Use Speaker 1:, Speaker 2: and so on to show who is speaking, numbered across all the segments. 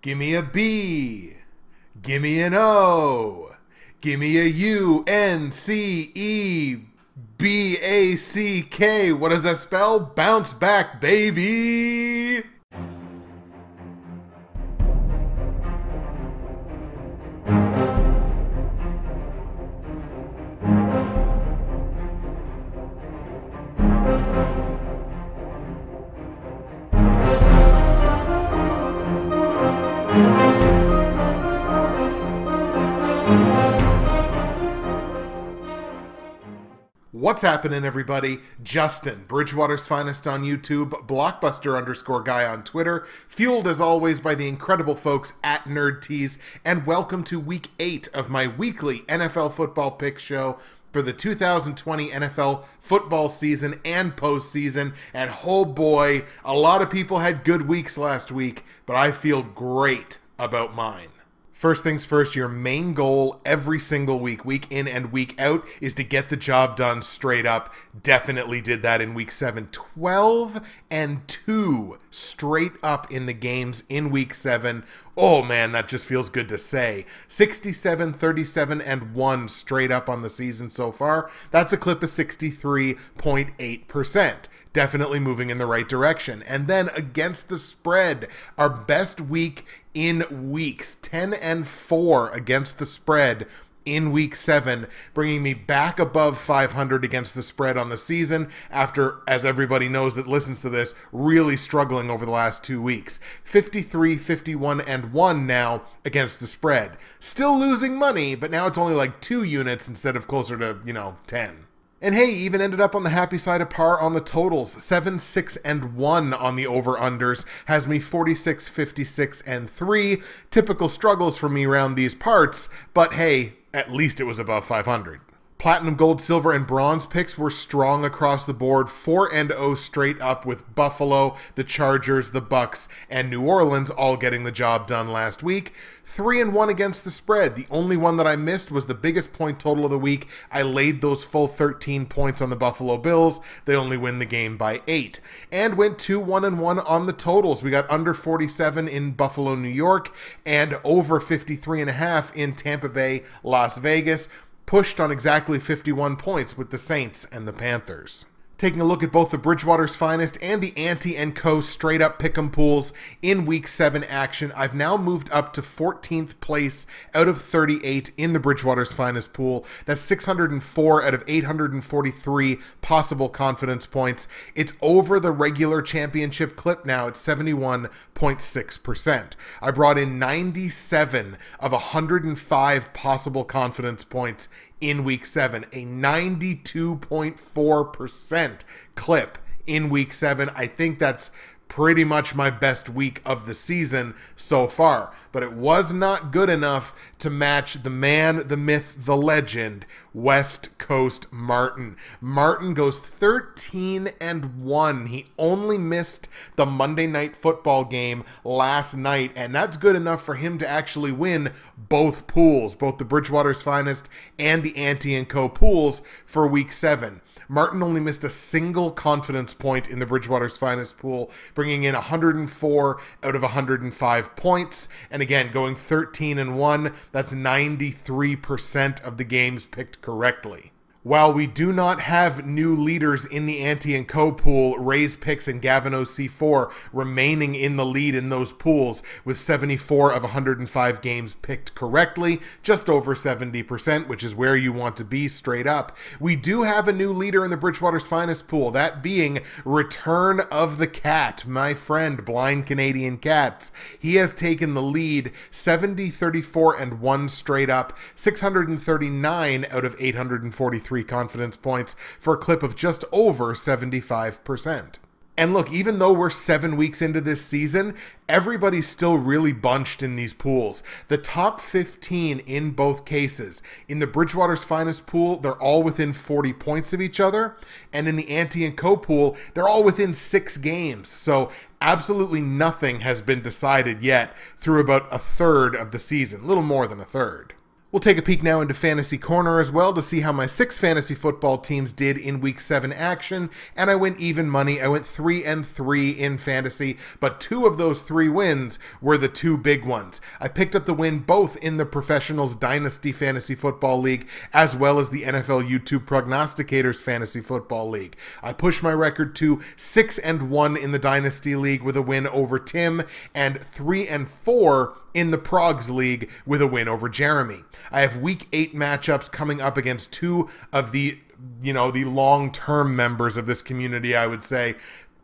Speaker 1: Gimme a B. Gimme an O. Gimme a UNCEBACK. What does that spell? Bounce back, baby! What's happening, everybody? Justin, Bridgewater's Finest on YouTube, Blockbuster_guy on Twitter, fueled as always by the incredible folks at NerdTees, and welcome to Week 8 of my weekly NFL football pick show for the 2020 NFL football season and postseason. And oh boy, a lot of people had good weeks last week, but I feel great about mine. First things first, your main goal every single week, week in and week out, is to get the job done straight up. Definitely did that in week 7. 12-2 straight up in the games in week 7. Oh man, that just feels good to say. 67, 37-1 straight up on the season so far. That's a clip of 63.8%. Definitely moving in the right direction. And then against the spread, our best week in weeks, 10-4 against the spread in week 7, bringing me back above 500 against the spread on the season after, as everybody knows that listens to this, really struggling over the last 2 weeks. 53, 51-1 now against the spread. Still losing money, but now it's only like 2 units instead of closer to, 10. And hey, even ended up on the happy side of par on the totals. 7-6-1 on the over-unders has me 46, 56-3. Typical struggles for me around these parts, but hey, at least it was above 500. Platinum, gold, silver, and bronze picks were strong across the board. 4-0 straight up with Buffalo, the Chargers, the Bucks, and New Orleans all getting the job done last week. 3-1 against the spread. The only one that I missed was the biggest point total of the week. I laid those full 13 points on the Buffalo Bills. They only win the game by 8. And went 2-1-1 on the totals. We got under 47 in Buffalo, New York, and over 53.5 in Tampa Bay, Las Vegas. Pushed on exactly 51 points with the Saints and the Panthers. Taking a look at both the Bridgewater's Finest and the Ante & Co. straight-up pick'em pools in Week 7 action, I've now moved up to 14th place out of 38 in the Bridgewater's Finest pool. That's 604 out of 843 possible confidence points. It's over the regular championship clip now at 71.6%. I brought in 97 of 105 possible confidence points in Week 7, a 92.4% clip in Week 7. I think that's pretty much my best week of the season so far. But it was not good enough to match the man, the myth, the legend, West Coast Martin. Martin goes 13-1. He only missed the Monday Night Football game last night, and that's good enough for him to actually win both pools, both the Bridgewater's Finest and the Ante & Co. pools for Week 7. Martin only missed a single confidence point in the Bridgewater's Finest pool, bringing in 104 out of 105 points. And again, going 13-1, that's 93% of the games picked correctly. While we do not have new leaders in the Ante & Co. pool, Ray's Picks and Gavin OC4 remaining in the lead in those pools with 74 of 105 games picked correctly, just over 70%, which is where you want to be straight up. We do have a new leader in the Bridgewater's Finest pool, that being Return of the Cat, my friend Blind Canadian Cats. He has taken the lead 70, 34-1 straight up, 639 out of 843 confidence points for a clip of just over 75%. And look, even though we're 7 weeks into this season, everybody's still really bunched in these pools. The top 15 in both cases. In the Bridgewater's Finest pool, they're all within 40 points of each other. And in the Ante & Co. pool, they're all within 6 games. So absolutely nothing has been decided yet through about a third of the season, a little more than a third. We'll take a peek now into Fantasy Corner as well to see how my 6 fantasy football teams did in Week 7 action, and I went even money. I went 3-3 in fantasy, but 2 of those 3 wins were the 2 big ones. I picked up the win both in the Professionals Dynasty Fantasy Football League as well as the NFL YouTube Prognosticators Fantasy Football League. I pushed my record to 6-1 in the Dynasty League with a win over Tim, and 3-4 in the Progs League with a win over Jeremy. I have Week 8 matchups coming up against 2 of the long-term members of this community, I would say.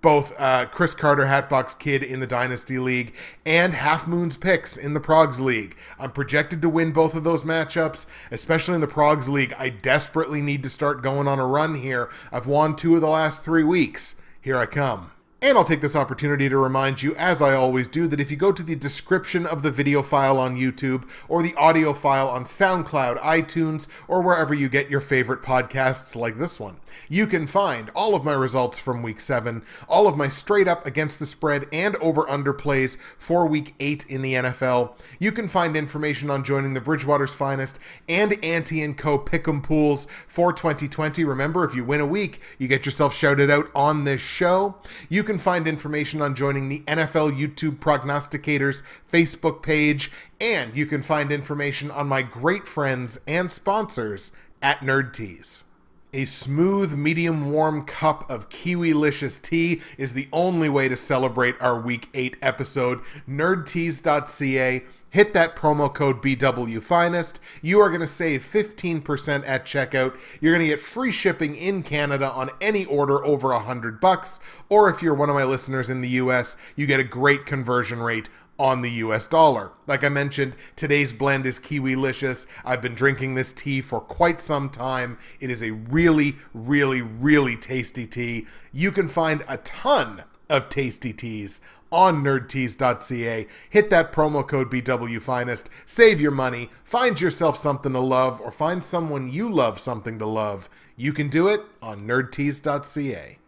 Speaker 1: Both Chris Carter, Hatbox Kid in the Dynasty League, and Half Moon's Picks in the Progs League. I'm projected to win both of those matchups, especially in the Progs League. I desperately need to start going on a run here. I've won 2 of the last 3 weeks. Here I come. And I'll take this opportunity to remind you, as I always do, that if you go to the description of the video file on YouTube or the audio file on SoundCloud, iTunes, or wherever you get your favorite podcasts like this one, you can find all of my results from Week 7, all of my straight up against the spread and over-under plays for Week 8 in the NFL. You can find information on joining the Bridgewater's Finest and Ante & Co. Pick'em pools for 2020. Remember, if you win a week, you get yourself shouted out on this show. You can find information on joining the NFL YouTube Prognosticators Facebook page, and you can find information on my great friends and sponsors at Nerd Teas. A smooth, medium-warm cup of Kiwilicious tea is the only way to celebrate our Week 8 episode. Nerdteas.ca. Hit that promo code BWFinest. You are going to save 15% at checkout. You're going to get free shipping in Canada on any order over $100. Or if you're one of my listeners in the US, you get a great conversion rate on the US dollar. Like I mentioned, today's blend is Kiwilicious. I've been drinking this tea for quite some time. It is a really, really, really tasty tea. You can find a ton of tasty teas on nerdteas.ca. Hit that promo code BWFinest. Save your money. Find yourself something to love, or find someone you love something to love. You can do it on nerdteas.ca.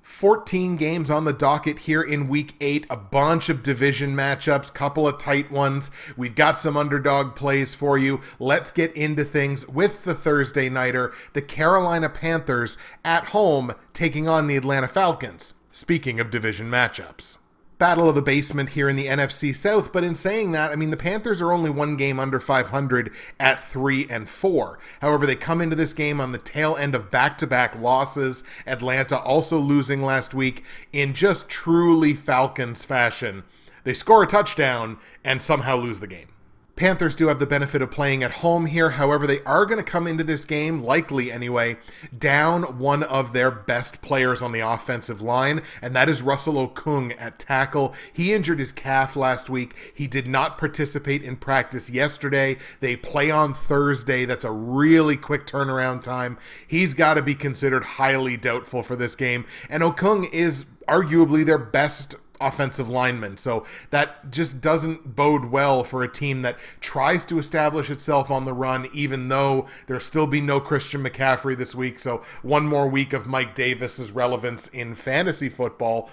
Speaker 1: 14 games on the docket here in Week 8, a bunch of division matchups, couple of tight ones. We've got some underdog plays for you. Let's get into things with the Thursday nighter, the Carolina Panthers at home taking on the Atlanta Falcons. Speaking of division matchups. Battle of the basement here in the NFC South, but in saying that, I mean, the Panthers are only 1 game under 500 at 3-4. However, they come into this game on the tail end of back-to-back losses. Atlanta also losing last week in just truly Falcons fashion. They score a touchdown and somehow lose the game. Panthers do have the benefit of playing at home here. However, they are going to come into this game, likely anyway, down one of their best players on the offensive line, and that is Russell Okung at tackle. He injured his calf last week. He did not participate in practice yesterday. They play on Thursday. That's a really quick turnaround time. He's got to be considered highly doubtful for this game, and Okung is arguably their best offensive lineman, so that just doesn't bode well for a team that tries to establish itself on the run, even though there'll still be no Christian McCaffrey this week, so one more week of Mike Davis's relevance in fantasy football.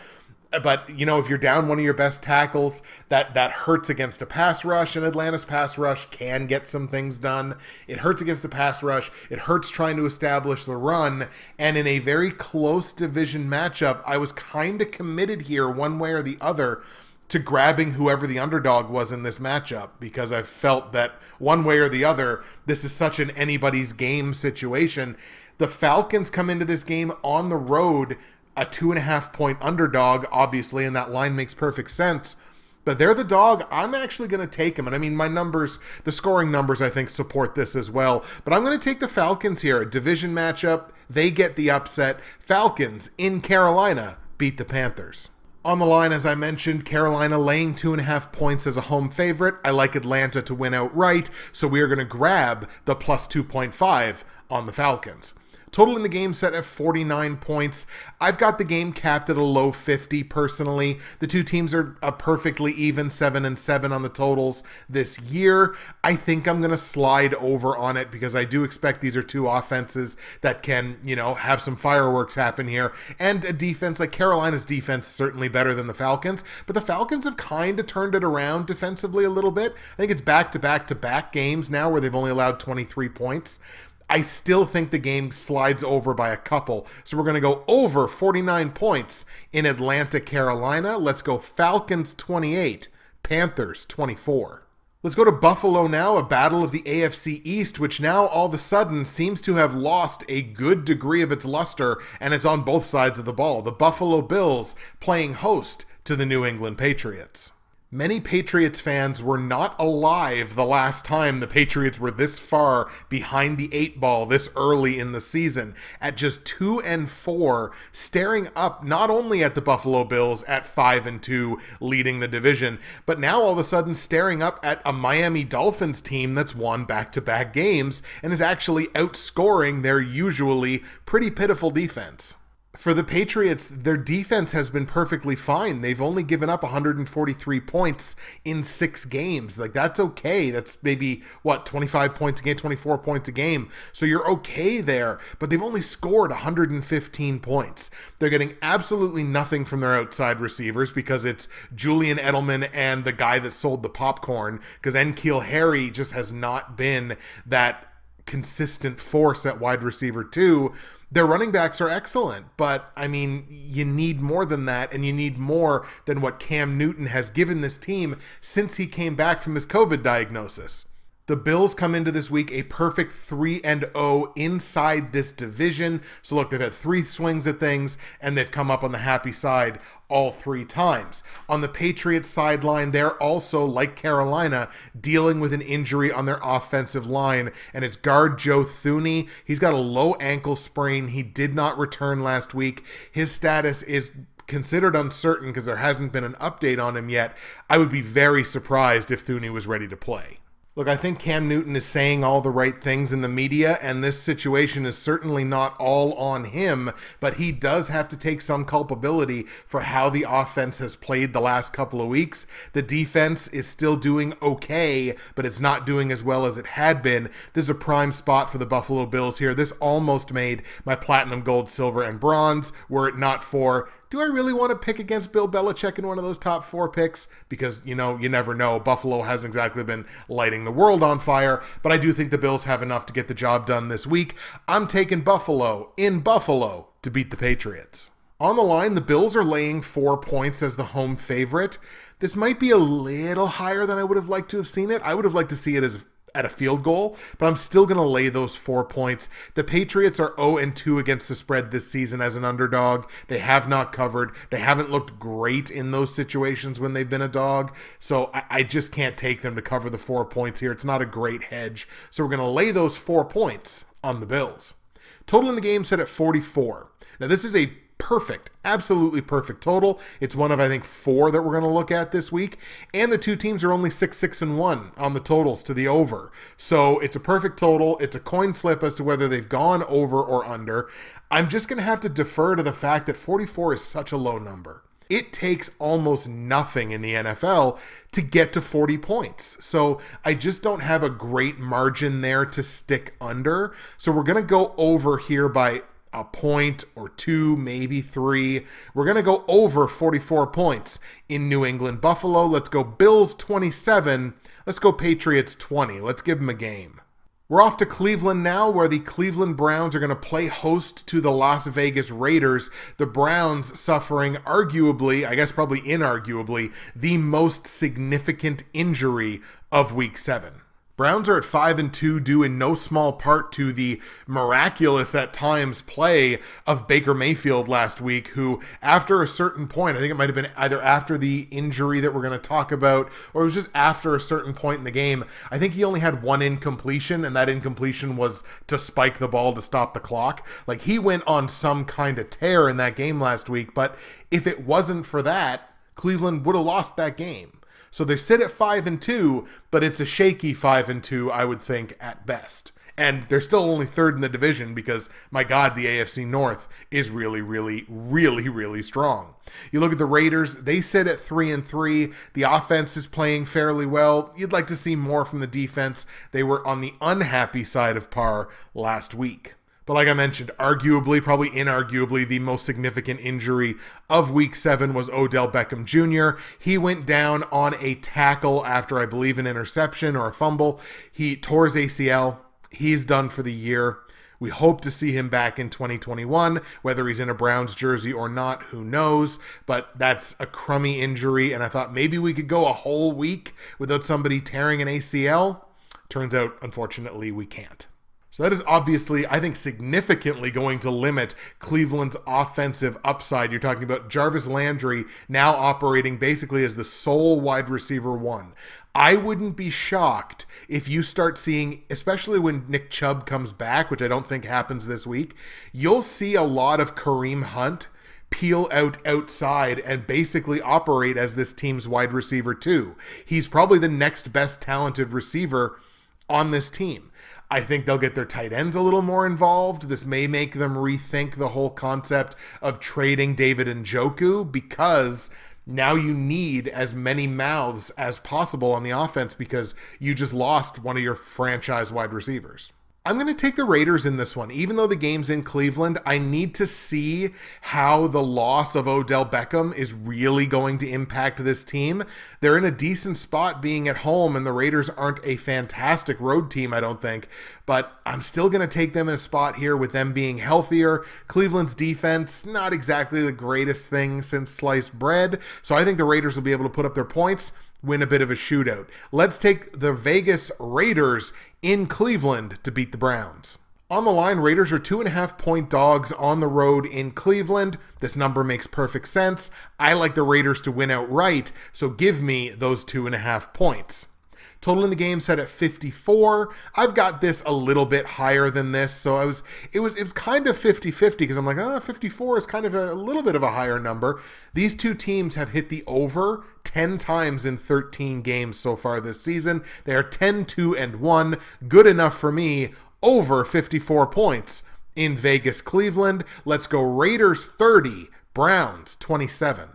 Speaker 1: But, you know, if you're down one of your best tackles, that hurts against a pass rush, and Atlanta's pass rush can get some things done. It hurts against the pass rush. It hurts trying to establish the run. And in a very close division matchup, I was kind of committed here one way or the other to grabbing whoever the underdog was in this matchup, because I felt that one way or the other, this is such an anybody's game situation. The Falcons come into this game on the road, a 2.5-point underdog, obviously, and that line makes perfect sense. But they're the dog. I'm actually going to take them. And I mean, my numbers, the scoring numbers, I think, support this as well. But I'm going to take the Falcons here. A division matchup. They get the upset. Falcons in Carolina beat the Panthers. On the line, as I mentioned, Carolina laying 2.5 points as a home favorite. I like Atlanta to win outright, so we are going to grab the plus 2.5 on the Falcons. Total in the game set at 49 points. I've got the game capped at a low 50 personally. The two teams are a perfectly even 7-7 on the totals this year. I think I'm going to slide over on it because I do expect these are two offenses that can, have some fireworks happen here. And a defense like Carolina's defense is certainly better than the Falcons, but the Falcons have kind of turned it around defensively a little bit. I think it's back-to-back-to-back games now where they've only allowed 23 points. I still think the game slides over by a couple. So we're going to go over 49 points in Atlanta, Carolina. Let's go Falcons 28, Panthers 24. Let's go to Buffalo now, a battle of the AFC East, which now all of a sudden seems to have lost a good degree of its luster, and it's on both sides of the ball. The Buffalo Bills playing host to the New England Patriots. Many Patriots fans were not alive the last time the Patriots were this far behind the 8 ball this early in the season, at just 2-4, staring up not only at the Buffalo Bills at 5-2 leading the division, but now all of a sudden staring up at a Miami Dolphins team that's won back-to-back games and is actually outscoring their usually pretty pitiful defense. For the Patriots, their defense has been perfectly fine. They've only given up 143 points in 6 games. Like, that's okay. That's maybe, 25 points a game, 24 points a game. So you're okay there. But they've only scored 115 points. They're getting absolutely nothing from their outside receivers because it's Julian Edelman and the guy that sold the popcorn, because N'Keal Harry just has not been that consistent force at wide receiver 2. Their running backs are excellent, but, you need more than that, and you need more than what Cam Newton has given this team since he came back from his COVID diagnosis. The Bills come into this week a perfect 3-0 inside this division. So look, they've had 3 swings at things, and they've come up on the happy side all 3 times. On the Patriots sideline, they're also, like Carolina, dealing with an injury on their offensive line, and it's guard Joe Thuney. He's got a low ankle sprain. He did not return last week. His status is considered uncertain because there hasn't been an update on him yet. I would be very surprised if Thuney was ready to play. Look, I think Cam Newton is saying all the right things in the media, and this situation is certainly not all on him, but he does have to take some culpability for how the offense has played the last couple of weeks. The defense is still doing okay, but it's not doing as well as it had been. This is a prime spot for the Buffalo Bills here. This almost made my platinum, gold, silver, and bronze, were it not for, do I really want to pick against Bill Belichick in one of those top 4 picks? Because, you never know. Buffalo hasn't exactly been lighting the world on fire, but I do think the Bills have enough to get the job done this week. I'm taking Buffalo in Buffalo to beat the Patriots. On the line, the Bills are laying 4 points as the home favorite. This might be a little higher than I would have liked to have seen it. I would have liked to see it as at a field goal, but I'm still going to lay those 4 points. The Patriots are 0-2 against the spread this season as an underdog. They have not covered. They haven't looked great in those situations when they've been a dog, so I just can't take them to cover the 4 points here. It's not a great hedge, so we're going to lay those 4 points on the Bills. Total in the game set at 44. Now, this is a perfect, absolutely perfect total. It's one of, I think, 4 that we're going to look at this week. And the two teams are only 6-6-1 on the totals to the over. So it's a perfect total. It's a coin flip as to whether they've gone over or under. I'm just going to have to defer to the fact that 44 is such a low number. It takes almost nothing in the NFL to get to 40 points. So I just don't have a great margin there to stick under. So we're going to go over here by a point or 2, maybe 3. We're going to go over 44 points in New England. Buffalo, let's go Bills 27. Let's go Patriots 20. Let's give them a game. We're off to Cleveland now, where the Cleveland Browns are going to play host to the Las Vegas Raiders. The Browns suffering arguably, I guess probably inarguably, the most significant injury of Week 7. Browns are at 5-2 due in no small part to the miraculous at times play of Baker Mayfield last week, who after a certain point, I think it might have been either after the injury that we're going to talk about, or it was just after a certain point in the game, I think he only had 1 incompletion, and that incompletion was to spike the ball to stop the clock. Like, he went on some kind of tear in that game last week, but if it wasn't for that, Cleveland would have lost that game. So they sit at 5-2, but it's a shaky 5-2, I would think, at best. And they're still only third in the division because, my God, the AFC North is really, really, really, really strong. You look at the Raiders, they sit at 3-3. The offense is playing fairly well. You'd like to see more from the defense. They were on the unhappy side of par last week. But like I mentioned, arguably, probably inarguably, the most significant injury of Week 7 was Odell Beckham Jr. He went down on a tackle after, I believe, an interception or a fumble. He tore his ACL. He's done for the year. We hope to see him back in 2021. Whether he's in a Browns jersey or not, who knows? But that's a crummy injury, and I thought maybe we could go a whole week without somebody tearing an ACL. Turns out, unfortunately, we can't. So that is obviously, I think, significantly going to limit Cleveland's offensive upside. You're talking about Jarvis Landry now operating basically as the sole wide receiver one. I wouldn't be shocked if you start seeing, especially when Nick Chubb comes back, which I don't think happens this week, you'll see a lot of Kareem Hunt peel out outside and basically operate as this team's wide receiver too. He's probably the next best talented receiver on this team. I think they'll get their tight ends a little more involved. This may make them rethink the whole concept of trading David Njoku, because now you need as many mouths as possible on the offense because you just lost one of your franchise wide receivers. I'm going to take the Raiders in this one. Even though the game's in Cleveland, I need to see how the loss of Odell Beckham is really going to impact this team. They're in a decent spot being at home, and the Raiders aren't a fantastic road team, I don't think. But I'm still going to take them in a spot here with them being healthier. Cleveland's defense, not exactly the greatest thing since sliced bread. So I think the Raiders will be able to put up their points, win a bit of a shootout. Let's take the Vegas Raiders in Cleveland to beat the Browns. On the line, Raiders are 2.5-point dogs on the road in Cleveland. This number makes perfect sense. I like the Raiders to win outright, so give me those 2.5 points. Total in the game set at 54. I've got this a little bit higher than this, so it was kind of 50-50 because I'm like, 54 is kind of a little bit of a higher number. These two teams have hit the over 10 times in 13 games so far this season. They are 10-2-1. Good enough for me. Over 54 points in Vegas, Cleveland. Let's go Raiders 30, Browns 27.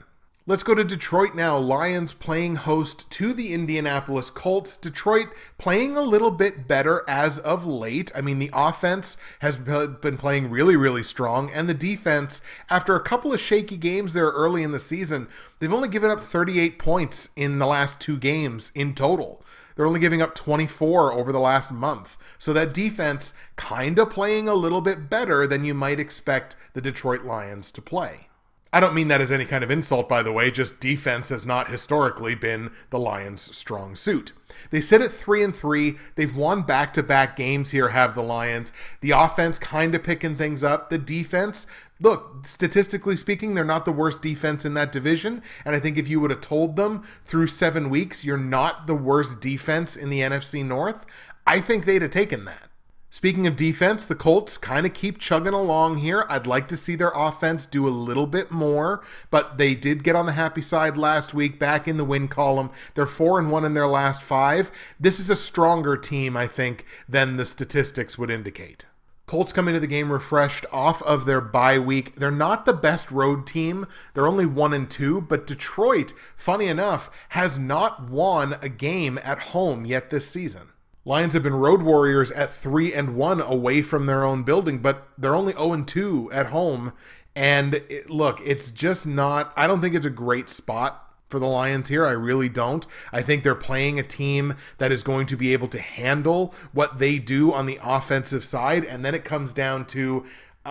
Speaker 1: Let's go to Detroit now. Lions playing host to the Indianapolis Colts. Detroit playing a little bit better as of late. I mean, the offense has been playing really, really strong. And the defense, after a couple of shaky games there early in the season, they've only given up 38 points in the last 2 games in total. They're only giving up 24 over the last month. So that defense kind of playing a little bit better than you might expect the Detroit Lions to play. I don't mean that as any kind of insult, by the way, just defense has not historically been the Lions' strong suit. They sit at 3-3. They've won back-to-back games here, have the Lions. The offense kind of picking things up. The defense, look, statistically speaking, they're not the worst defense in that division. And I think if you would have told them through 7 weeks, you're not the worst defense in the NFC North, I think they'd have taken that. Speaking of defense, the Colts kind of keep chugging along here. I'd like to see their offense do a little bit more, but they did get on the happy side last week, back in the win column. They're 4-1 in their last 5. This is a stronger team, I think, than the statistics would indicate. Colts come into the game refreshed off of their bye week. They're not the best road team. They're only 1-2, but Detroit, funny enough, has not won a game at home yet this season. Lions have been road warriors at 3-1 away from their own building, but they're only 0-2 at home. And look, it's just not, I don't think it's a great spot for the Lions here. I really don't. I think they're playing a team that is going to be able to handle what they do on the offensive side. And then it comes down to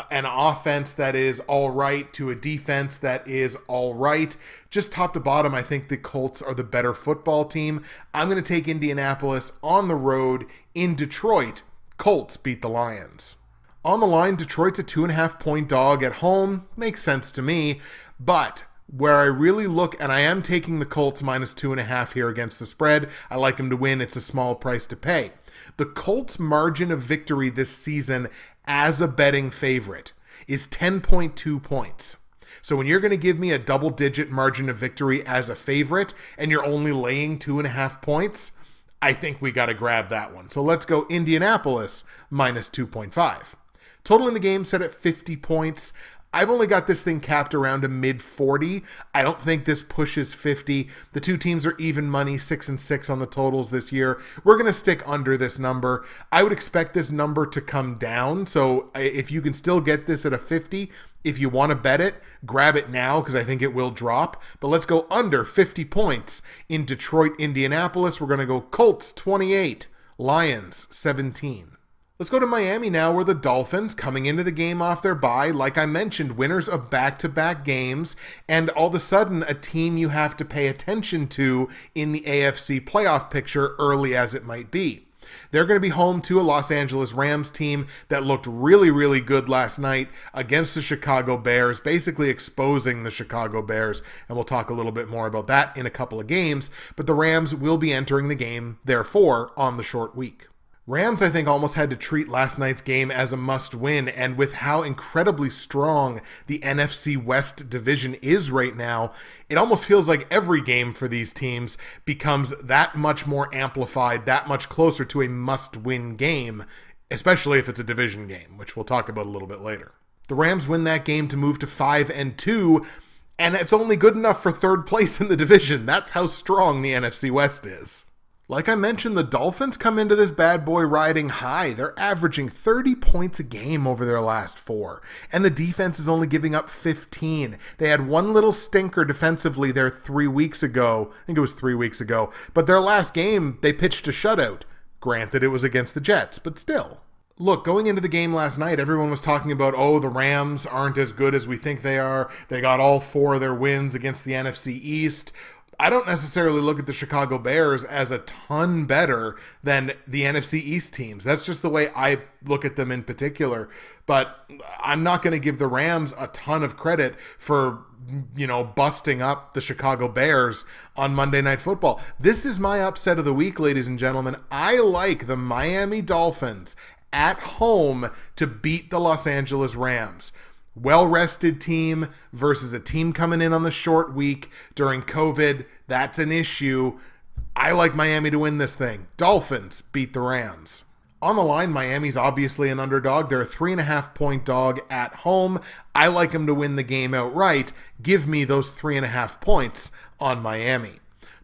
Speaker 1: an offense that is all right to a defense that is all right. Just top to bottom, I think the Colts are the better football team. I'm going to take Indianapolis on the road in Detroit. Colts beat the Lions. On the line, Detroit's a 2.5-point dog at home. Makes sense to me, but where I really look, and I am taking the Colts minus 2.5 here against the spread. I like them to win. It's a small price to pay. The Colts' margin of victory this season as a betting favorite is 10.2 points. So when you're going to give me a double-digit margin of victory as a favorite and you're only laying 2.5 points, I think we got to grab that one. So let's go Indianapolis minus 2.5. Total in the game set at 50 points. I've only got this thing capped around a mid 40. I don't think this pushes 50. The two teams are even money, 6-6 on the totals this year. We're going to stick under this number. I would expect this number to come down. So if you can still get this at a 50, if you want to bet it, grab it now because I think it will drop. But let's go under 50 points in Detroit, Indianapolis. We're going to go Colts 28, Lions 17. Let's go to Miami now, where the Dolphins, coming into the game off their bye, like I mentioned, winners of back-to-back games, and all of a sudden a team you have to pay attention to in the AFC playoff picture, early as it might be. They're going to be home to a Los Angeles Rams team that looked really, really good last night against the Chicago Bears, basically exposing the Chicago Bears, and we'll talk a little bit more about that in a couple of games, but the Rams will be entering the game, therefore, on the short week. Rams, I think, almost had to treat last night's game as a must-win, and with how incredibly strong the NFC West division is right now, it almost feels like every game for these teams becomes that much more amplified, that much closer to a must-win game, especially if it's a division game, which we'll talk about a little bit later. The Rams win that game to move to 5-2, and it's only good enough for third place in the division. That's how strong the NFC West is. Like I mentioned, the Dolphins come into this bad boy riding high. They're averaging 30 points a game over their last 4, and the defense is only giving up 15. They had one little stinker defensively there 3 weeks ago. I think it was 3 weeks ago. But their last game, they pitched a shutout. Granted, it was against the Jets, but still. Look, going into the game last night, everyone was talking about, oh, the Rams aren't as good as we think they are. They got all 4 of their wins against the NFC East. I don't necessarily look at the Chicago Bears as a ton better than the NFC East teams. That's just the way I look at them in particular. But I'm not going to give the Rams a ton of credit for, busting up the Chicago Bears on Monday Night Football. This is my upset of the week, ladies and gentlemen. I like the Miami Dolphins at home to beat the Los Angeles Rams. Well-rested team versus a team coming in on the short week during COVID. That's an issue. I like Miami to win this thing. Dolphins beat the Rams. On the line, Miami's obviously an underdog. They're a 3.5-point dog at home. I like them to win the game outright. Give me those 3.5 points on Miami.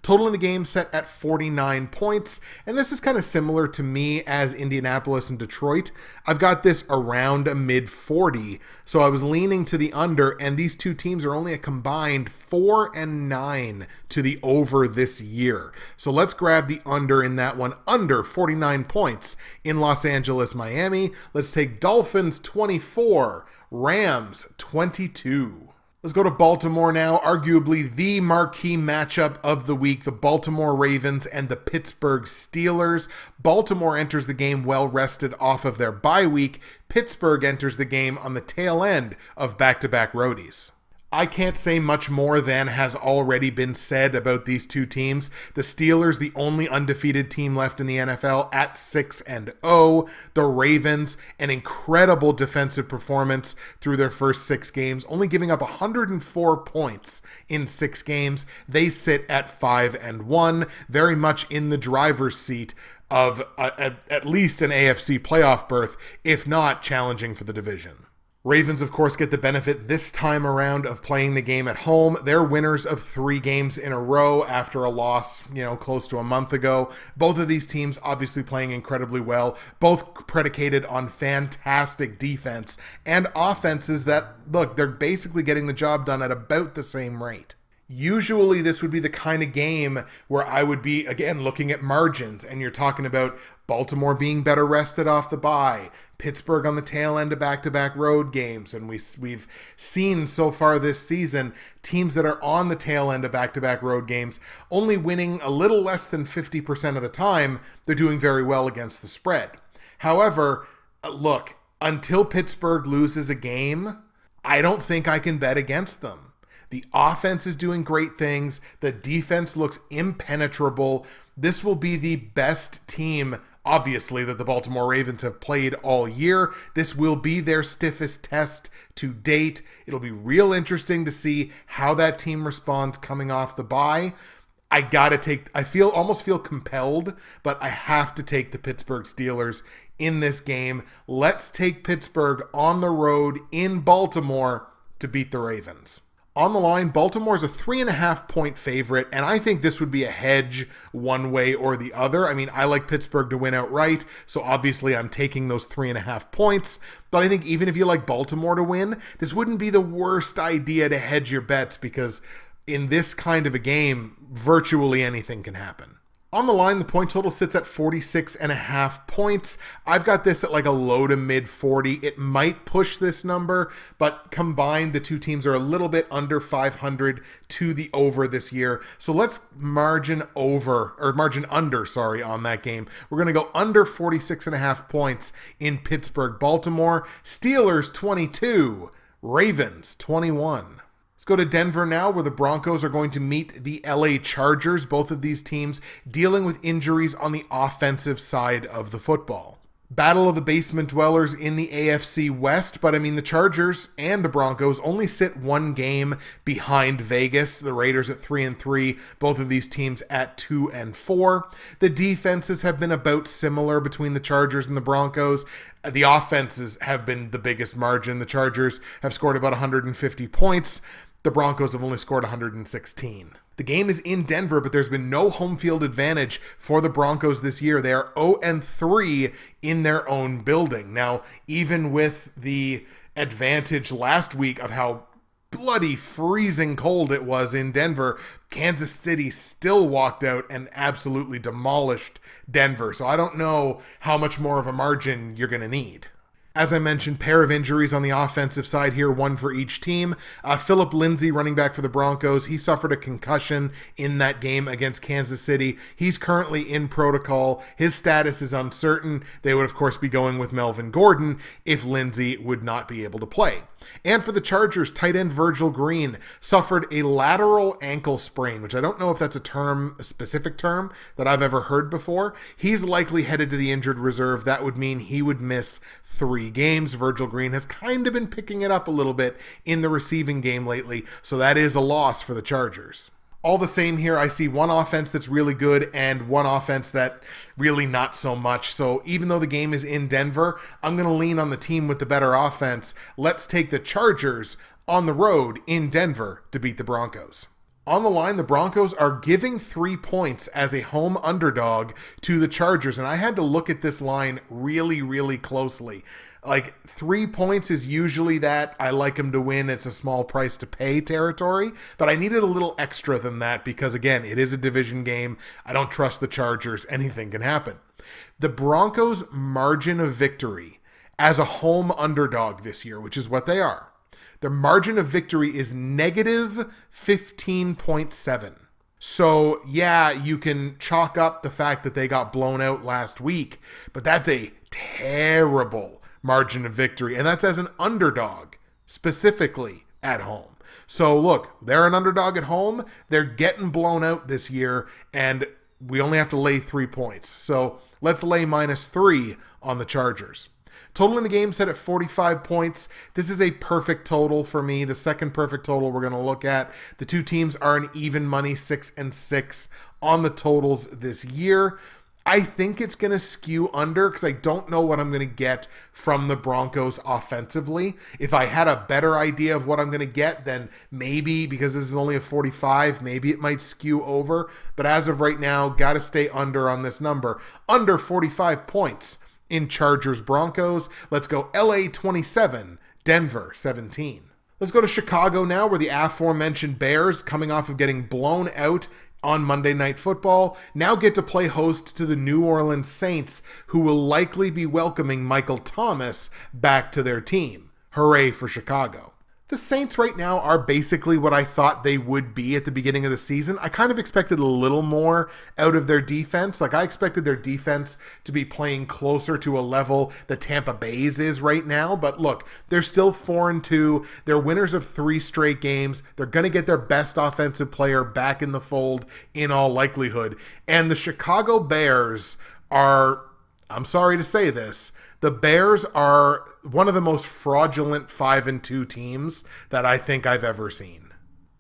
Speaker 1: Total in the game set at 49 points, and this is kind of similar to me as Indianapolis and Detroit. I've got this around a mid-40, so I was leaning to the under, and these two teams are only a combined 4-9 to the over this year. So let's grab the under in that one, under 49 points in Los Angeles, Miami. Let's take Dolphins 24, Rams 22. Let's go to Baltimore now, arguably the marquee matchup of the week, the Baltimore Ravens and the Pittsburgh Steelers. Baltimore enters the game well rested off of their bye week. Pittsburgh enters the game on the tail end of back-to-back roadies. I can't say much more than has already been said about these two teams. The Steelers, the only undefeated team left in the NFL at 6-0. The Ravens, an incredible defensive performance through their first 6 games, only giving up 104 points in 6 games. They sit at 5-1, very much in the driver's seat of at least an AFC playoff berth, if not challenging for the division. Ravens, of course, get the benefit this time around of playing the game at home. They're winners of 3 games in a row after a loss, close to a month ago. Both of these teams obviously playing incredibly well, both predicated on fantastic defense and offenses that, look, they're basically getting the job done at about the same rate. Usually this would be the kind of game where I would be, again, looking at margins, and you're talking about Baltimore being better rested off the bye, Pittsburgh on the tail end of back-to-back road games, and we've seen so far this season teams that are on the tail end of back-to-back road games only winning a little less than 50% of the time. They're doing very well against the spread. However, look, until Pittsburgh loses a game, I don't think I can bet against them. The offense is doing great things. The defense looks impenetrable. This will be the best team, obviously, that the Baltimore Ravens have played all year. This will be their stiffest test to date. It'll be real interesting to see how that team responds coming off the bye. almost feel compelled, but I have to take the Pittsburgh Steelers in this game. Let's take Pittsburgh on the road in Baltimore to beat the Ravens. On the line, Baltimore is a 3.5-point favorite, and I think this would be a hedge one way or the other. I mean, I like Pittsburgh to win outright, so obviously I'm taking those 3.5 points. But I think even if you like Baltimore to win, this wouldn't be the worst idea to hedge your bets, because in this kind of a game, virtually anything can happen. On the line, the point total sits at 46.5 points. I've got this at like a low to mid 40. It might push this number, but combined, the two teams are a little bit under 500 to the over this year. So let's margin under on that game. We're going to go under 46.5 points in Pittsburgh, Baltimore. Steelers 22, Ravens 21. Let's go to Denver now, where the Broncos are going to meet the LA Chargers. Both of these teams dealing with injuries on the offensive side of the football. Battle of the basement dwellers in the AFC West, but I mean the Chargers and the Broncos only sit one game behind Vegas. The Raiders at 3-3, both of these teams at 2-4. The defenses have been about similar between the Chargers and the Broncos. The offenses have been the biggest margin. The Chargers have scored about 150 points. The Broncos have only scored 116. The game is in Denver, but there's been no home field advantage for the Broncos this year. They are 0-3 in their own building. Now, even with the advantage last week of how bloody freezing cold it was in Denver, Kansas City still walked out and absolutely demolished Denver. So I don't know how much more of a margin you're going to need. As I mentioned, pair of injuries on the offensive side here, one for each team. Philip Lindsay, running back for the Broncos, he suffered a concussion in that game against Kansas City. He's currently in protocol. His status is uncertain. They would, of course, be going with Melvin Gordon if Lindsay would not be able to play. And for the Chargers, tight end Virgil Green suffered a lateral ankle sprain, which I don't know if that's a specific term that I've ever heard before. He's likely headed to the injured reserve. That would mean he would miss 3 games. Virgil Green has kind of been picking it up a little bit in the receiving game lately, so that is a loss for the Chargers. All the same here, I see one offense that's really good and one offense that really not so much. So even though the game is in Denver, I'm going to lean on the team with the better offense. Let's take the Chargers on the road in Denver to beat the Broncos. On the line, the Broncos are giving 3 points as a home underdog to the Chargers, and I had to look at this line really, really closely. Like, 3 points is usually that I like them to win, it's a small price to pay territory, but I needed a little extra than that because, again, it is a division game. I don't trust the Chargers. Anything can happen. The Broncos' margin of victory as a home underdog this year, which is what they are, their margin of victory is negative 15.7. So, yeah, you can chalk up the fact that they got blown out last week, but that's a terrible margin of victory, and that's as an underdog, specifically at home. So look, they're an underdog at home, they're getting blown out this year, and we only have to lay 3 points. So let's lay -3 on the Chargers. Total in the game set at 45 points. This is a perfect total for me, the second perfect total we're going to look at. The two teams are an even money 6-6 on the totals this year. I think it's going to skew under because I don't know what I'm going to get from the Broncos offensively. If I had a better idea of what I'm going to get, then maybe, because this is only a 45, maybe it might skew over. But as of right now, got to stay under on this number. Under 45 points in Chargers-Broncos. Let's go LA 27, Denver 17. Let's go to Chicago now, where the aforementioned Bears, coming off of getting blown out on Monday Night Football, now get to play host to the New Orleans Saints, who will likely be welcoming Michael Thomas back to their team. Hooray for Chicago. The Saints right now are basically what I thought they would be at the beginning of the season. I kind of expected a little more out of their defense. Like, I expected their defense to be playing closer to a level that Tampa Bay's is right now. But look, they're still 4-2. They're winners of 3 straight games. They're going to get their best offensive player back in the fold in all likelihood. And the Chicago Bears are, I'm sorry to say this, the Bears are one of the most fraudulent 5-2 teams that I think I've ever seen.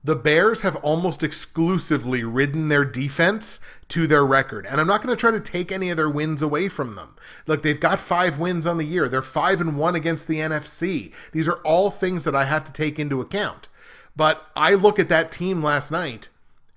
Speaker 1: The Bears have almost exclusively ridden their defense to their record. And I'm not going to try to take any of their wins away from them. Look, they've got 5 wins on the year. They're 5-1 against the NFC. These are all things that I have to take into account. But I look at that team last night,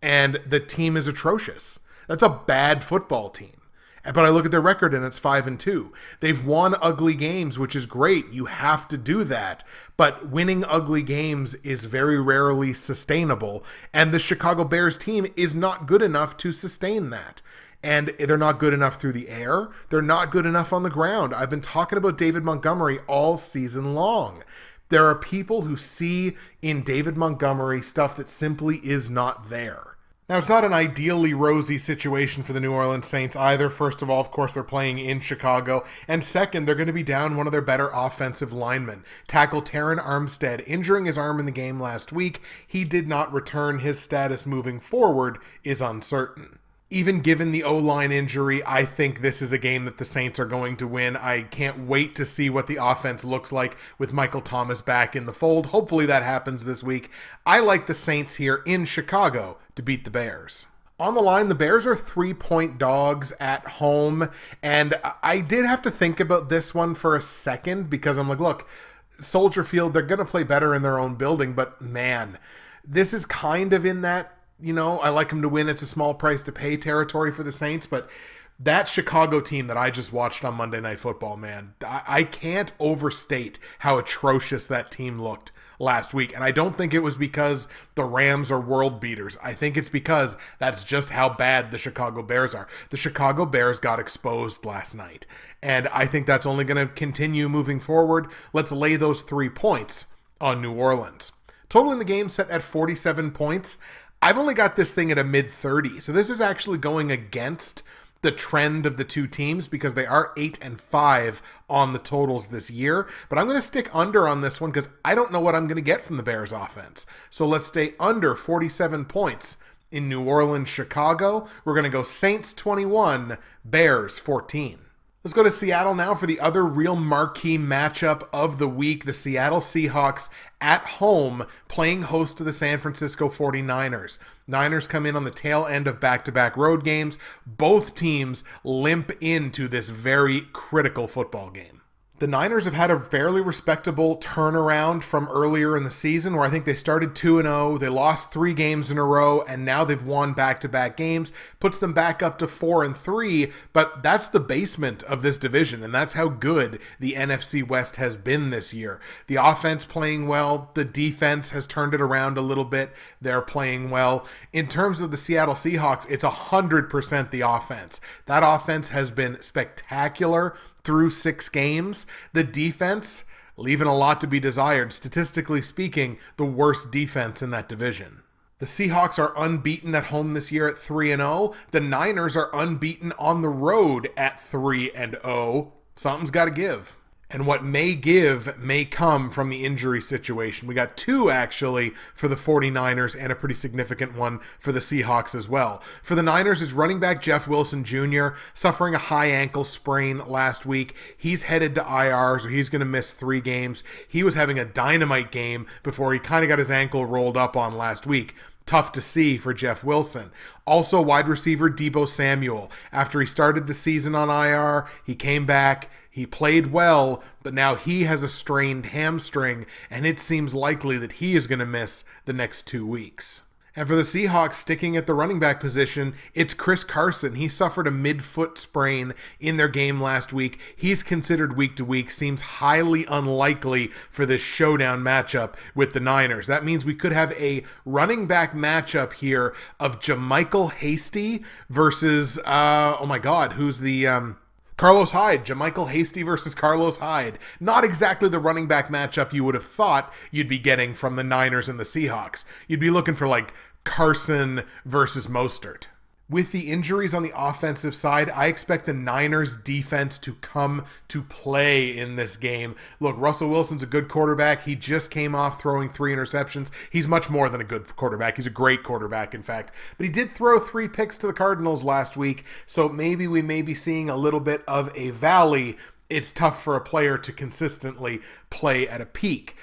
Speaker 1: and the team is atrocious. That's a bad football team. But I look at their record and it's 5-2. They've won ugly games, which is great. You have to do that. But winning ugly games is very rarely sustainable. And the Chicago Bears team is not good enough to sustain that. And they're not good enough through the air. They're not good enough on the ground. I've been talking about David Montgomery all season long. There are people who see in David Montgomery stuff that simply is not there. Now, it's not an ideally rosy situation for the New Orleans Saints either. First of all, of course, they're playing in Chicago. And second, they're going to be down one of their better offensive linemen. Tackle Terron Armstead, injuring his arm in the game last week. He did not return. His status moving forward is uncertain. Even given the O-line injury, I think this is a game that the Saints are going to win. I can't wait to see what the offense looks like with Michael Thomas back in the fold. Hopefully that happens this week. I like the Saints here in Chicago to beat the Bears. On the line, the Bears are 3-point dogs at home, and I did have to think about this one for a second because I'm like, look, Soldier Field, they're going to play better in their own building, but man, this is kind of in that, you know, I like them to win. It's a small price to pay territory for the Saints, but that Chicago team that I just watched on Monday Night Football, man, I can't overstate how atrocious that team looked last week. And I don't think it was because the Rams are world beaters. I think it's because that's just how bad the Chicago Bears are. The Chicago Bears got exposed last night. And I think that's only going to continue moving forward. Let's lay those 3 points on New Orleans. Total in the game set at 47 points. I've only got this thing at a mid-30. So this is actually going against the trend of the two teams because they are 8-5 on the totals this year. But I'm going to stick under on this one because I don't know what I'm going to get from the Bears offense. So let's stay under 47 points in New Orleans, Chicago. We're going to go Saints 21, Bears 14. Let's go to Seattle now for the other real marquee matchup of the week. The Seattle Seahawks at home playing host to the San Francisco 49ers. Niners come in on the tail end of back-to-back road games. Both teams limp into this very critical football game. The Niners have had a fairly respectable turnaround from earlier in the season where I think they started 2-0, they lost 3 games in a row, and now they've won back-to-back games, puts them back up to 4-3, but that's the basement of this division, and that's how good the NFC West has been this year. The offense playing well, the defense has turned it around a little bit, they're playing well. In terms of the Seattle Seahawks, it's 100% the offense. That offense has been spectacular through 6 games. The defense, leaving a lot to be desired. Statistically speaking, the worst defense in that division. The Seahawks are unbeaten at home this year at 3-0. The Niners are unbeaten on the road at 3-0. Something's got to give. And what may give may come from the injury situation. We got 2 actually for the 49ers and a pretty significant one for the Seahawks as well. For the Niners, it's running back Jeff Wilson Jr. suffering a high ankle sprain last week. He's headed to IR, so he's going to miss 3 games. He was having a dynamite game before he kind of got his ankle rolled up on last week. Tough to see for Jeff Wilson. Also, wide receiver Deebo Samuel. After he started the season on IR, he came back. He played well, but now he has a strained hamstring, and it seems likely that he is going to miss the next 2 weeks. And for the Seahawks, sticking at the running back position, it's Chris Carson. He suffered a mid-foot sprain in their game last week. He's considered week to week. Seems highly unlikely for this showdown matchup with the Niners. That means we could have a running back matchup here of JaMycal Hasty versus, oh my God, who's the... Carlos Hyde. JaMycal Hasty versus Carlos Hyde. Not exactly the running back matchup you would have thought you'd be getting from the Niners and the Seahawks. You'd be looking for like Carson versus Mostert. With the injuries on the offensive side, I expect the Niners defense to come to play in this game. Look, Russell Wilson's a good quarterback. He just came off throwing 3 interceptions. He's much more than a good quarterback. He's a great quarterback, in fact. But he did throw 3 picks to the Cardinals last week, so maybe we may be seeing a little bit of a valley. It's tough for a player to consistently play at a peak.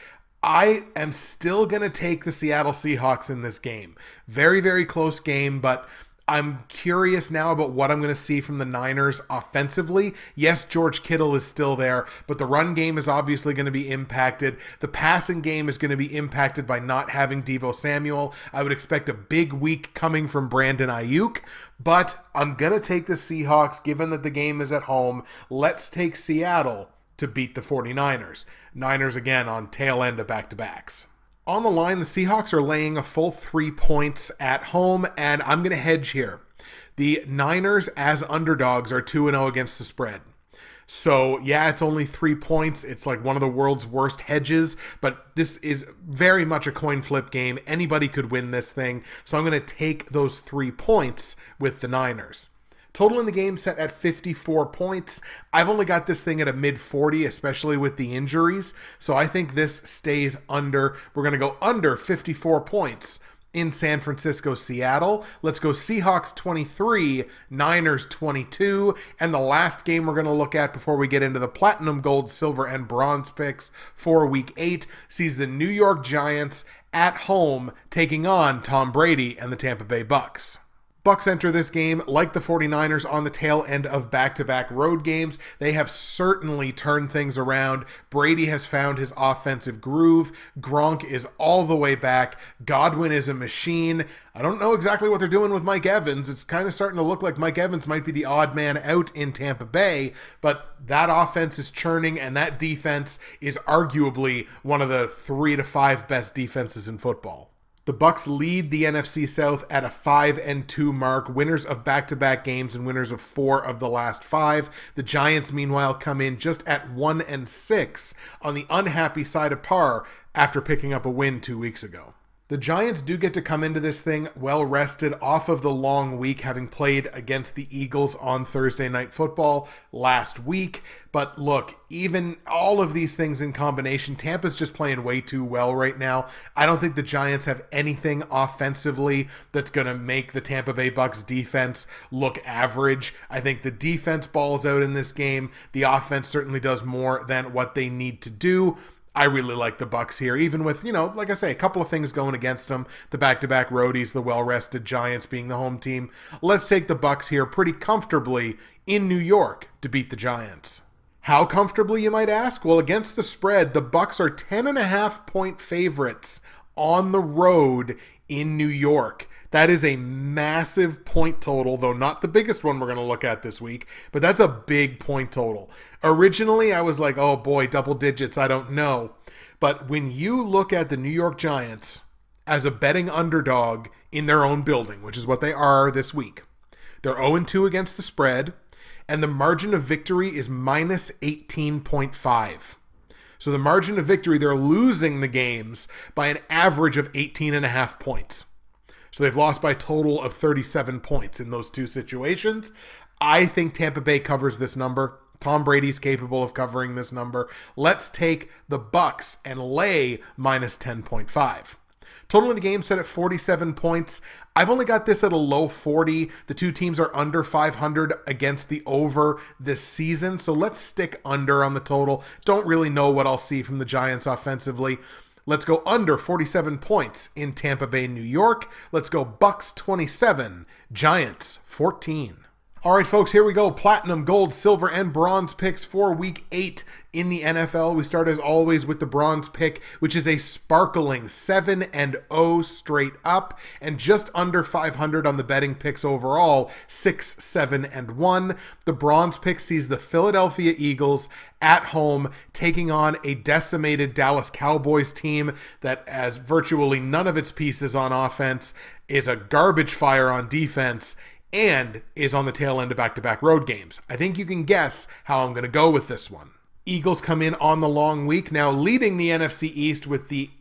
Speaker 1: I am still going to take the Seattle Seahawks in this game. Very, very close game, but I'm curious now about what I'm going to see from the Niners offensively. Yes, George Kittle is still there, but the run game is obviously going to be impacted. The passing game is going to be impacted by not having Deebo Samuel. I would expect a big week coming from Brandon Ayuk, but I'm going to take the Seahawks given that the game is at home. Let's take Seattle to beat the 49ers. Niners again on tail end of back-to-backs. On the line, the Seahawks are laying a full 3 points at home, and I'm going to hedge here. The Niners as underdogs are 2-0 against the spread. So, yeah, it's only 3 points. It's like one of the world's worst hedges, but this is very much a coin flip game. Anybody could win this thing, so I'm going to take those 3 points with the Niners. Total in the game set at 54 points. I've only got this thing at a mid-40, especially with the injuries. So I think this stays under. We're going to go under 54 points in San Francisco, Seattle. Let's go Seahawks 23, Niners 22. And the last game we're going to look at before we get into the platinum, gold, silver, and bronze picks for Week 8 sees the New York Giants at home taking on Tom Brady and the Tampa Bay Bucks. Bucks enter this game like the 49ers on the tail end of back-to-back road games. They have certainly turned things around. Brady has found his offensive groove. Gronk is all the way back. Godwin is a machine. I don't know exactly what they're doing with Mike Evans. It's kind of starting to look like Mike Evans might be the odd man out in Tampa Bay, but that offense is churning, and that defense is arguably one of the 3 to 5 best defenses in football. The Bucks lead the NFC South at a 5-2 mark, winners of back-to-back games and winners of 4 of the last 5. The Giants, meanwhile, come in just at 1-6 on the unhappy side of par after picking up a win 2 weeks ago. The Giants do get to come into this thing well rested off of the long week, having played against the Eagles on Thursday Night Football last week. But look, even all of these things in combination, Tampa's just playing way too well right now. I don't think the Giants have anything offensively that's going to make the Tampa Bay Bucks defense look average. I think the defense balls out in this game. The offense certainly does more than what they need to do. I really like the Bucks here, even with, like I say, a couple of things going against them. The back-to-back roadies, the well-rested Giants being the home team. Let's take the Bucks here pretty comfortably in New York to beat the Giants. How comfortably, you might ask? Well, against the spread, the Bucks are 10.5-point favorites on the road in New York. That is a massive point total, though not the biggest one we're going to look at this week, but that's a big point total. Originally, I was like, oh boy, double digits, I don't know. But when you look at the New York Giants as a betting underdog in their own building, which is what they are this week, they're 0-2 against the spread, and the margin of victory is minus 18.5. So the margin of victory, they're losing the games by an average of 18.5 points. So they've lost by a total of 37 points in those two situations. I think Tampa Bay covers this number. Tom Brady's capable of covering this number. Let's take the Bucks and lay minus 10.5. Total in the game set at 47 points. I've only got this at a low 40. The two teams are under 500 against the over this season. So let's stick under on the total. Don't really know what I'll see from the Giants offensively. Let's go under 47 points in Tampa Bay, New York. Let's go Bucks 27, Giants 14. All right, folks, here we go. Platinum, gold, silver, and bronze picks for Week 8 in the NFL. We start, as always, with the bronze pick, which is a sparkling 7-0 straight up, and just under 500 on the betting picks overall, 6-7-1. The bronze pick sees the Philadelphia Eagles at home taking on a decimated Dallas Cowboys team that has virtually none of its pieces on offense, is a garbage fire on defense, and is on the tail end of back-to-back road games. I think you can guess how I'm going to go with this one. Eagles come in on the long week, now leading the NFC East with the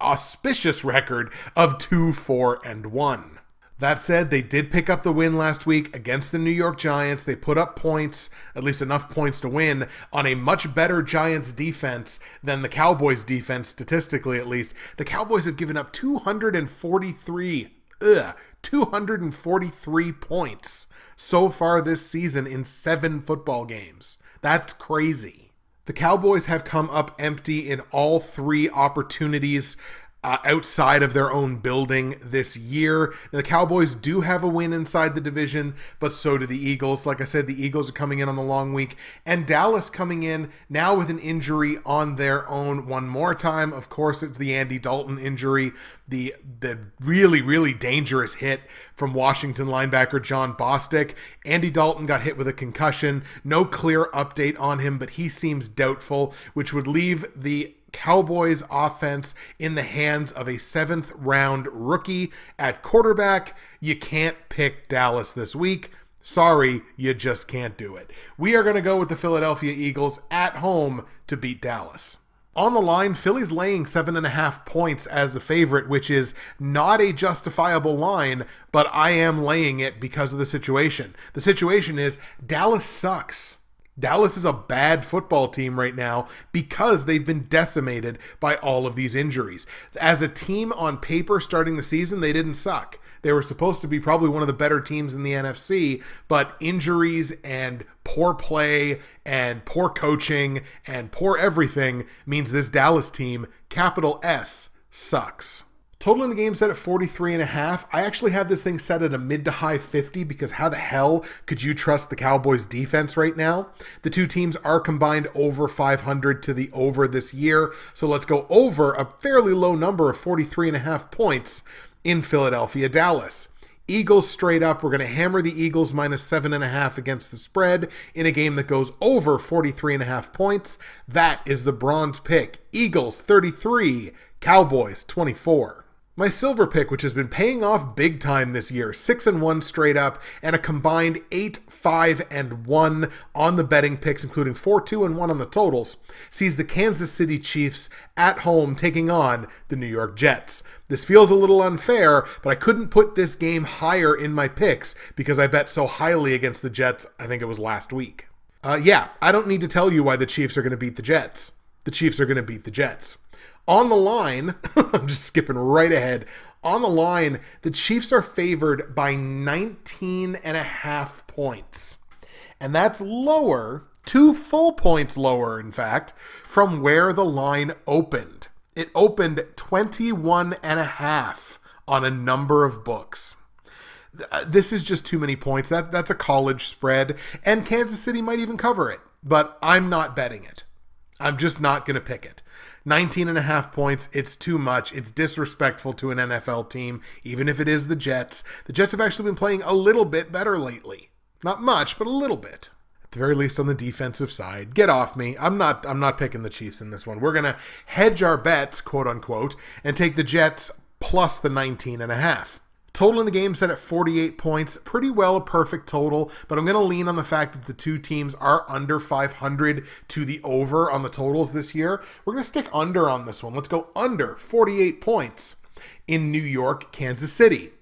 Speaker 1: auspicious record of 2-4-1. That said, they did pick up the win last week against the New York Giants. They put up points, at least enough points to win, on a much better Giants defense than the Cowboys defense, statistically at least. The Cowboys have given up 243 points so far this season in 7 football games. That's crazy. The Cowboys have come up empty in all 3 opportunities outside of their own building this year. Now, the Cowboys do have a win inside the division, but so do the Eagles. Like I said, the Eagles are coming in on the long week, and Dallas coming in now with an injury on their own one more time. Of course, it's the Andy Dalton injury, the really, really dangerous hit from Washington linebacker John Bostic. Andy Dalton got hit with a concussion. No clear update on him, but he seems doubtful, which would leave the Cowboys offense in the hands of a 7th round rookie at quarterback. You can't pick Dallas this week. Sorry, you just can't do it. We are going to go with the Philadelphia Eagles at home to beat Dallas. On the line, Philly's laying 7.5 points as the favorite, which is not a justifiable line, but I am laying it because of the situation. The situation is Dallas sucks. Dallas is a bad football team right now because they've been decimated by all of these injuries. As a team on paper starting the season, they didn't suck. They were supposed to be probably one of the better teams in the NFC, but injuries and poor play and poor coaching and poor everything means this Dallas team, capital S, sucks. Total in the game set at 43.5. I actually have this thing set at a mid to high 50 because how the hell could you trust the Cowboys defense right now? The two teams are combined over 500 to the over this year. So let's go over a fairly low number of 43.5 points in Philadelphia, Dallas. Eagles straight up. We're going to hammer the Eagles minus 7.5 against the spread in a game that goes over 43.5 points. That is the bronze pick. Eagles 33, Cowboys 24. My silver pick, which has been paying off big time this year, 6-1 straight up, and a combined 8-5-1 on the betting picks, including 4-2-1 on the totals, sees the Kansas City Chiefs at home taking on the New York Jets. This feels a little unfair, but I couldn't put this game higher in my picks because I bet so highly against the Jets, I think it was last week. I don't need to tell you why the Chiefs are going to beat the Jets. The Chiefs are going to beat the Jets. On the line, I'm just skipping right ahead. On the line, the Chiefs are favored by 19.5 points. And that's lower, 2 full points lower, in fact, from where the line opened. It opened 21.5 on a number of books. This is just too many points. That's a college spread, and Kansas City might even cover it. But I'm not betting it. I'm just not going to pick it. 19.5 points, it's too much. It's disrespectful to an NFL team, even if it is the Jets. The Jets have actually been playing a little bit better lately. Not much, but a little bit. At the very least on the defensive side. Get off me. I'm not picking the Chiefs in this one. We're going to hedge our bets, quote unquote, and take the Jets plus the 19.5. Total in the game set at 48 points. Pretty well a perfect total, but I'm going to lean on the fact that the two teams are under 500 to the over on the totals this year. We're going to stick under on this one. Let's go under 48 points in New York, Kansas City.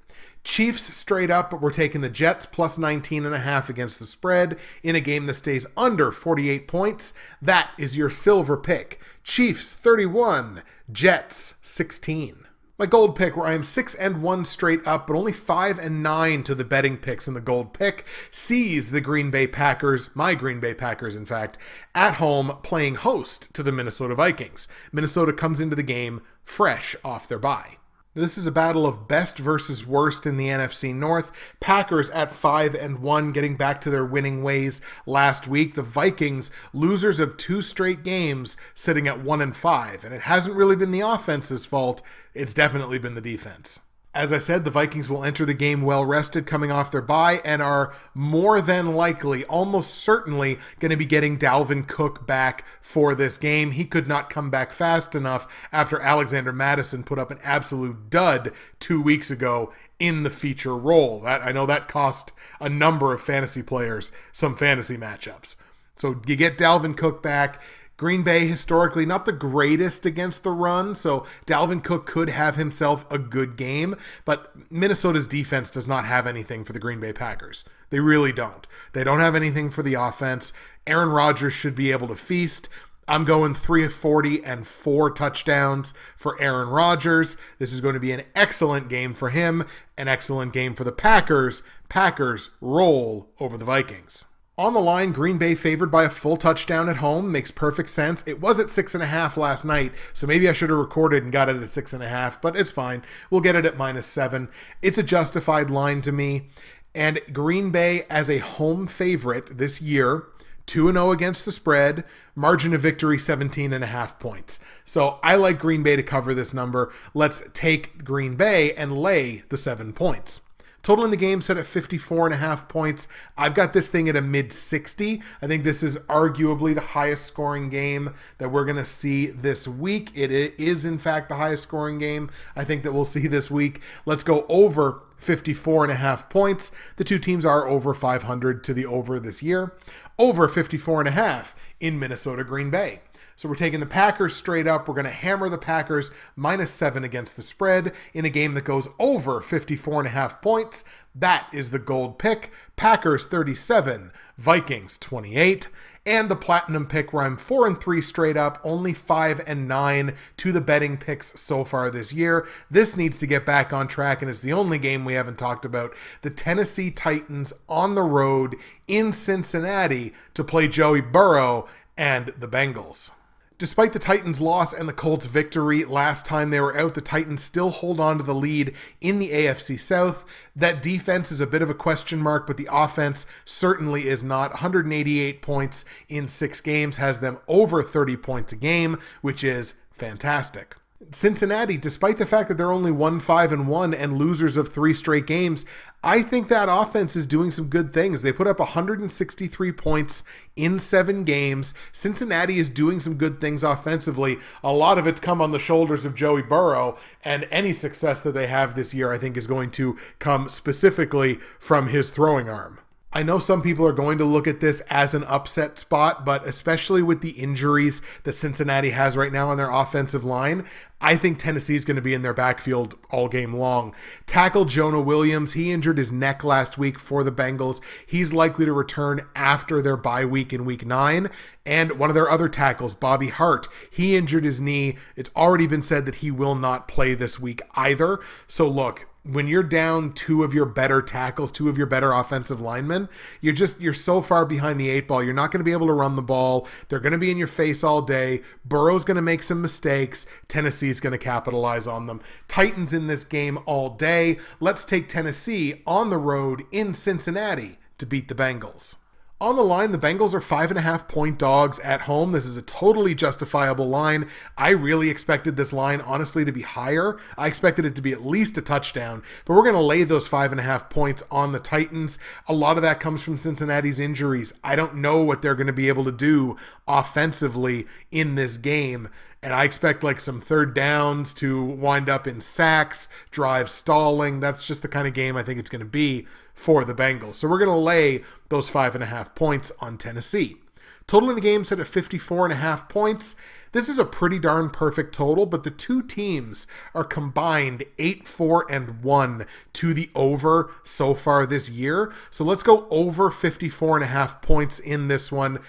Speaker 1: Chiefs straight up, but we're taking the Jets plus 19.5 against the spread in a game that stays under 48 points. That is your silver pick. Chiefs 31, Jets 16. My gold pick, where I am 6-1 straight up, but only 5-9 to the betting picks in the gold pick, sees the Green Bay Packers, my Green Bay Packers, in fact, at home playing host to the Minnesota Vikings. Minnesota comes into the game fresh off their bye. This is a battle of best versus worst in the NFC North. Packers at 5-1, getting back to their winning ways last week. The Vikings, losers of 2 straight games, sitting at 1-5. And it hasn't really been the offense's fault. It's definitely been the defense. As I said, the Vikings will enter the game well-rested coming off their bye and are more than likely, almost certainly, going to be getting Dalvin Cook back for this game. He could not come back fast enough after Alexander Mattison put up an absolute dud 2 weeks ago in the feature role. I know that cost a number of fantasy players some fantasy matchups. So you get Dalvin Cook back. Green Bay, historically, not the greatest against the run, so Dalvin Cook could have himself a good game, but Minnesota's defense does not have anything for the Green Bay Packers. They really don't. They don't have anything for the offense. Aaron Rodgers should be able to feast. I'm going 340 and 4 touchdowns for Aaron Rodgers. This is going to be an excellent game for him, an excellent game for the Packers. Packers roll over the Vikings. On the line, Green Bay favored by a full touchdown at home. Makes perfect sense. It was at 6.5 last night, so maybe I should have recorded and got it at 6.5, but it's fine. We'll get it at -7. It's a justified line to me. And Green Bay as a home favorite this year, 2-0 against the spread, margin of victory 17.5 points. So I like Green Bay to cover this number. Let's take Green Bay and lay the 7 points. Total in the game set at 54.5 points. I've got this thing at a mid-60. I think this is arguably the highest scoring game that we're going to see this week. It is, in fact, the highest scoring game I think that we'll see this week. Let's go over 54.5 points. The two teams are over 500 to the over this year. Over 54.5 in Minnesota, Green Bay. So we're taking the Packers straight up. We're going to hammer the Packers -7 against the spread in a game that goes over 54.5 points. That is the gold pick. Packers 37, Vikings 28. And the platinum pick where I'm 4-3 straight up, only 5-9 to the betting picks so far this year. This needs to get back on track, and it's the only game we haven't talked about. The Tennessee Titans on the road in Cincinnati to play Joey Burrow and the Bengals. Despite the Titans' loss and the Colts' victory last time they were out, the Titans still hold on to the lead in the AFC South. That defense is a bit of a question mark, but the offense certainly is not. 188 points in 6 games has them over 30 points a game, which is fantastic. Cincinnati, despite the fact that they're only 1-5-1 and losers of 3 straight games, I think that offense is doing some good things. They put up 163 points in 7 games. Cincinnati is doing some good things offensively. A lot of it's come on the shoulders of Joey Burrow, and any success that they have this year, I think, is going to come specifically from his throwing arm. I know some people are going to look at this as an upset spot, but especially with the injuries that Cincinnati has right now on their offensive line, I think Tennessee is going to be in their backfield all game long. Tackle Jonah Williams, he injured his neck last week for the Bengals. He's likely to return after their bye week in week 9. And one of their other tackles, Bobby Hart, he injured his knee. It's already been said that he will not play this week either. So look, when you're down 2 of your better tackles, 2 of your better offensive linemen, you're so far behind the 8 ball. You're not going to be able to run the ball. They're going to be in your face all day. Burrow's going to make some mistakes. Tennessee's going to capitalize on them. Titans in this game all day. Let's take Tennessee on the road in Cincinnati to beat the Bengals. On the line, the Bengals are 5.5 point dogs at home. This is a totally justifiable line. I really expected this line, honestly, to be higher. I expected it to be at least a touchdown, but we're going to lay those 5.5 points on the Titans. A lot of that comes from Cincinnati's injuries. I don't know what they're going to be able to do offensively in this game. And I expect like some third downs to wind up in sacks, drive stalling. That's just the kind of game I think it's going to be for the Bengals. So we're going to lay those 5.5 points on Tennessee. Total in the game set at 54.5 points. This is a pretty darn perfect total, but the two teams are combined 8-4-1 to the over so far this year. So let's go over 54.5 points in this one.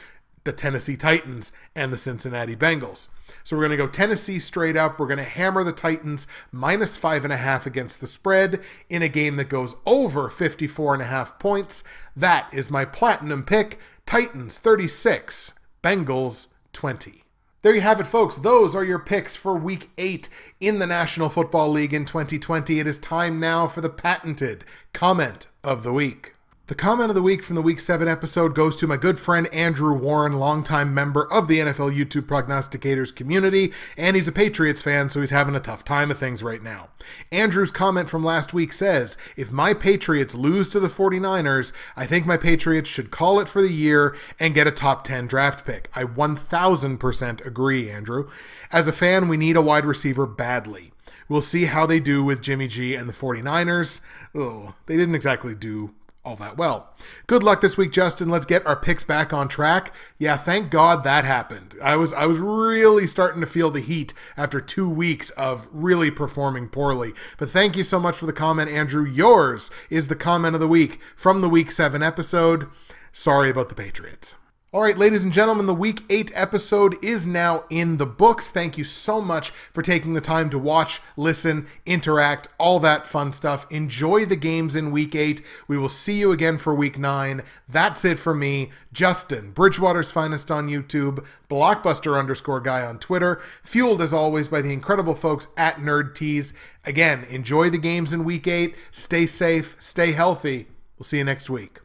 Speaker 1: The Tennessee Titans and the Cincinnati Bengals. So we're going to go Tennessee straight up. We're going to hammer the Titans -5.5 against the spread in a game that goes over 54.5 points. That is my platinum pick. Titans 36, Bengals 20. There you have it, folks. Those are your picks for Week 8 in the National Football League in 2020. It is time now for the patented comment of the week. The comment of the week from the Week 7 episode goes to my good friend Andrew Warren, longtime member of the NFL YouTube Prognosticators community, and he's a Patriots fan, so he's having a tough time of things right now. Andrew's comment from last week says, if my Patriots lose to the 49ers, I think my Patriots should call it for the year and get a top 10 draft pick. I 1000% agree, Andrew. As a fan, we need a wide receiver badly. We'll see how they do with Jimmy G and the 49ers. Oh, they didn't exactly do all that well. Good luck this week, Justin. Let's get our picks back on track. Yeah, thank God that happened. I was really starting to feel the heat after 2 weeks of really performing poorly. But thank you so much for the comment, Andrew. Yours is the comment of the week from the Week 7 episode. Sorry about the Patriots. All right, ladies and gentlemen, the Week 8 episode is now in the books. Thank you so much for taking the time to watch, listen, interact, all that fun stuff. Enjoy the games in Week 8. We will see you again for Week 9. That's it for me, Justin, Bridgewater's Finest on YouTube, Blockbuster_guy on Twitter, fueled as always by the incredible folks at NerdTees. Again, enjoy the games in Week 8. Stay safe, stay healthy. We'll see you next week.